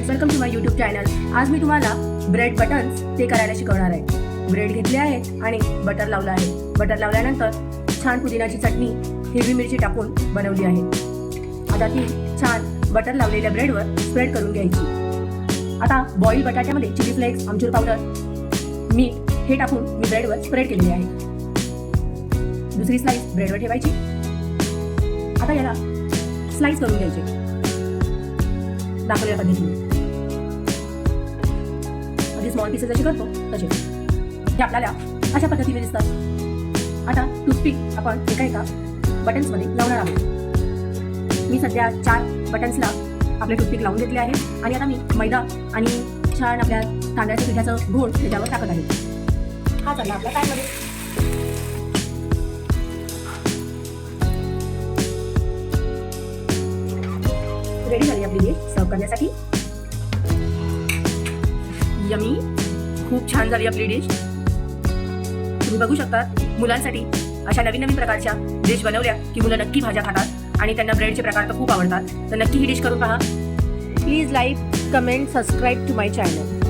Friends, welcome to my YouTube channel. आज मी तुम्हाला ब्रेड बटन्स ते करायला शिकवणार आहे। ब्रेड घेतले आहेत आणि बटर लावलं आहे। बटर लावल्यानंतर छान पुदिनाची चटणी, हिरवी मिरची टाकून बनवली आहे। आता ती छान बटर लावलेल्या ब्रेडवर स्प्रेड करून घ्यायची। आता बॉईल बटाट्यामध्ये चिली फ्लेक्स, आमचूर पावडर, मीठ हे टाकून मी ब्रेडवर स्प्रेड केलेले आहे। दुसरी स्लाइस ब्रेडवर ठेवायची। आता याला स्लाइस करून घ्यायचे दाखवलेल्या पद्धतीने। अगदी स्मॉल पीसेस जसे करतो तसे हे आपल्याला अशा पद्धतीने दिसतात। आता टूथपिक आपण एका बटन्समध्ये लावणार आहोत। मी सध्या 4 बटन्सला आपले टूथपिक लावून घेतले आहे आणि आता मी मैदा आणि छान आपल्या तांदळाच्या पिठाचं घोळ त्याच्यावर टाकत आहे। हा चालला आपला पॅनमध्ये। रेडी झाली आपली डिश सर्व करण्यासाठी। यमी, खूप छान झाली आपली डिश। तुम्ही बघू शकता, मुलांसाठी अशा नवीन प्रकारच्या डिश बनवल्या की मुलं नक्की भाज्या खातात आणि त्यांना ब्रेडचे प्रकार तर खूप आवडतात। तर नक्की ही डिश करून पहा। Please like, comment, subscribe to my channel.